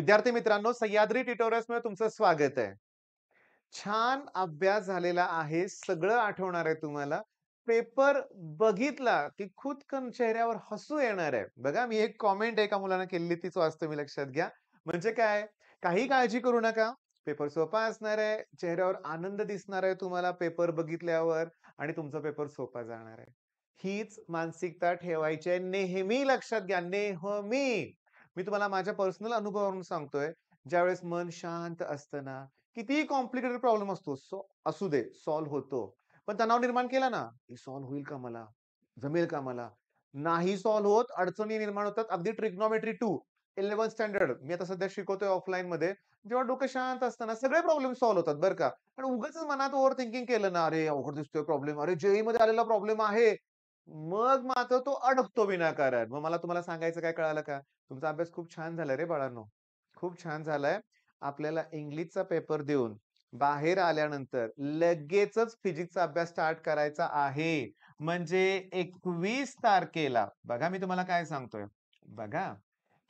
विद्यार्थी मित्रांनो, सह्याद्री ट्युटोरियल्समध्ये तुमचं स्वागत आहे. छान अभ्यास झालेला आहे. सगळं आठवणार आहे तुम्हाला. पेपर बघितला की खुदकन चेहऱ्यावर हसू येणार आहे. बघा, मी एक कॉमेंट एका मुलानं केलेली तीच वाचतो मी, लक्षात घ्या. म्हणजे काय? काही काळजी करू नका. पेपर सोपा असणार आहे. चेहऱ्यावर आनंद दिसणार आहे तुम्हाला पेपर बघितल्यावर आणि तुमचा पेपर सोपा जाणार आहे. हीच मानसिकता ठेवायची आहे नेहमी, लक्षात घ्या. नेहमी. मी तुम्हाला माझ्या पर्सनल अनुभवावरून सांगतोय. ज्यावेळेस मन शांत असतं ना, कितीही कॉम्प्लिकेटेड प्रॉब्लेम असू दे, सॉल्व्ह होतो. पण तणाव निर्माण केला ना, हे सॉल्व्ह होईल का मला? जमेल का मला? नाही सॉल्व्ह होत, अडचणी निर्माण होतात. अगदी ट्रिग्नोमेट्री 2, 11th स्टँडर्ड मी आता सध्या शिकवतोय ऑफलाईनमध्ये. जेव्हा डोकं शांत असतं ना, सगळे प्रॉब्लेम सॉल्व्ह होतात बरं का. पण उगाचच मनात ओव्हर थिंकिंग केलं ना, "अरे, अवघड दिसतोय प्रॉब्लेम. अरे, जेईईमध्ये आलेला प्रॉब्लेम आहे." मग मात्र तो अडकतो विनाकारण. मग मला तुम्हाला सांगायचं काय, कळालं का? तुमचा अभ्यास खूप छान झालाय रे बाळांनो. खूप छान झालाय. आपल्याला इंग्लिशचा पेपर देऊन बाहेर आल्यानंतर लगेचच फिजिक्सचा अभ्यास स्टार्ट करायचा आहे. म्हणजे 21 तारखेला बघा, मी तुम्हाला काय सांगतोय. बघा,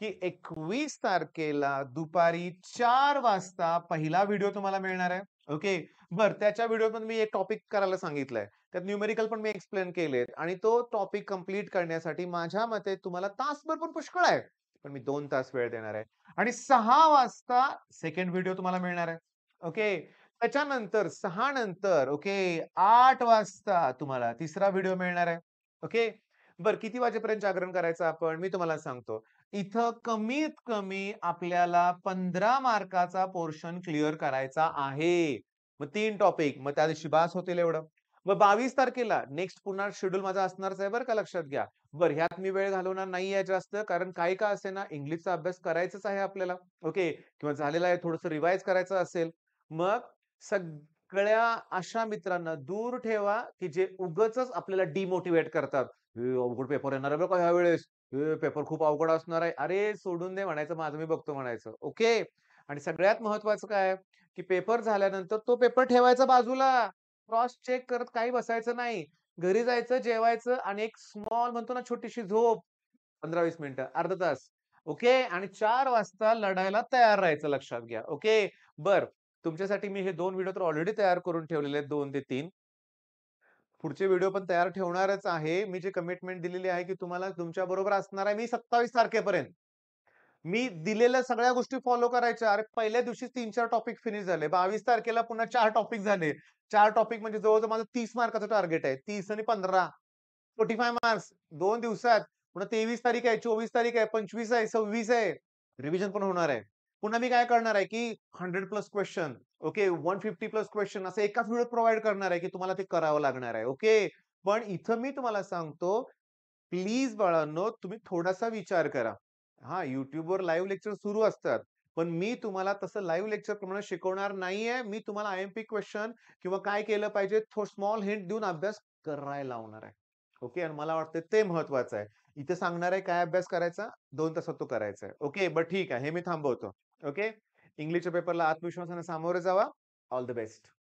की 21 तारखेला दुपारी 4 वाजता पहिला व्हिडिओ तुम्हाला मिळणार आहे. ओके. बरं, त्याच्या व्हिडिओमध्ये मी एक टॉपिक करायला सांगितलंय. त्यात न्यूमेरिकल पण मी एक्सप्लेन केलेत आणि तो टॉपिक कंप्लीट करण्यासाठी माझ्या मते तुम्हाला तासभर पण पुष्कळ आहे. पण मी 2 तास वेळ देणार आहे आणि 6 वाजता सेकंड व्हिडिओ तुम्हाला मिळणार आहे. ओके. त्याच्यानंतर 6 नंतर ओके 8 वाजता तुम्हाला तिसरा व्हिडिओ मिळणार आहे. ओके. बरं, किती वाजेपर्यंत जागरण करायचं आपण? मी तुम्हाला सांगतो. इथं कमीत कमी आपल्याला 15 मार्काचा पोर्शन क्लिअर करायचा आहे. मग 3 टॉपिक, मग त्या दिवशी बास होतील एवढं. मग 22 तारखेला नेक्स्ट पुन्हा शेड्यूल माझा असणारच आहे बरं का, लक्षात घ्या. बरं, ह्यात मी वेळ घालवणार नाहीये जास्त, कारण काही का असेना इंग्लिशचा अभ्यास करायचाच आहे आपल्याला. ओके. किंवा झालेला आहे, थोडंसं रिवाईज करायचं असेल. मग सगळ्या अशा मित्रांना दूर ठेवा, की जे उगाचच आपल्याला डिमोटिव्हेट करतात. "हे अवघड पेपर येणार आहे बरं का ह्यावेळेस. हे पेपर खूप अवघड असणार आहे." अरे सोडून दे म्हणायचं, माझं मी बघतो म्हणायचं. ओके. आणि सगळ्यात महत्त्वाचं काय, की पेपर झाल्यानंतर तो पेपर ठेवायचा बाजूला. क्रॉस चेक करत काही बसायचं नाही. घरी जायचं, जेवायचं आणि एक स्मॉल म्हणतो ना, छोटीशी झोप 15-20 मिनिटं, अर्धा तास. ओके. आणि 4 वाजता लढायला तयार राहायचं, लक्षात घ्या. ओके. बरं, तुमच्यासाठी मी हे 2 व्हिडिओ तर ऑलरेडी तयार करून ठेवलेले आहेत, 2 ते 3. पुढचे व्हिडिओ पण तयार ठेवणारच आहे. मी जी कमिटमेंट दिलेली आहे, की तुम्हाला तुमच्याबरोबर असणार आहे मी 27 तारखेपर्यंत. मी दिलेल्या सगळ्या गोष्टी फॉलो करायच्या. अरे, पहिल्या दिवशीच 3-4 टॉपिक फिनिश झाले. 22 तारखेला पुन्हा 4 टॉपिक झाले. 4 टॉपिक म्हणजे जवळ-जवळ माझं 30 मार्काचं टार्गेट आहे. 30 आणि 15 45 मार्क्स 2 दिवसात. पुन्हा 23 तारीख आहे, 24 तारीख आहे, 25 आहे, 26 आहे. रिव्हिजन पण होणार आहे. पुन्हा मी काय करणार आहे, की 100 plus question, okay, 150 plus question असं एकाच व्हिडिओत प्रोव्हाईड करणार आहे, की तुम्हाला ते करावं लागणार आहे. ओके. पण इथं मी तुम्हाला सांगतो, प्लीज बाळांनो, तुम्ही थोडासा विचार करा. हां, YouTubeवर लाईव्ह लेक्चर सुरू असतात. पण मी तुम्हाला तसं लाईव्ह लेक्चर प्रमाणे शिकवणार नाहीये. मी तुम्हाला आय-एम-पी क्वेशन किंवा काय केलं पाहिजे, स्मॉल हिंट देऊन अभ्यास करायला लावणार आहे. ओके. आणि मला वाटतं ते महत्वाचं आहे. इथे सांगणार आहे काय अभ्यास करायचा, 2 तासात तो करायचा आहे. ओके. बरं, ठीक आहे. हे मी थांबवतो. ओके. इंग्लिशच्या पेपरला आत्मविश्वासाने सामोरे जावा. All the best.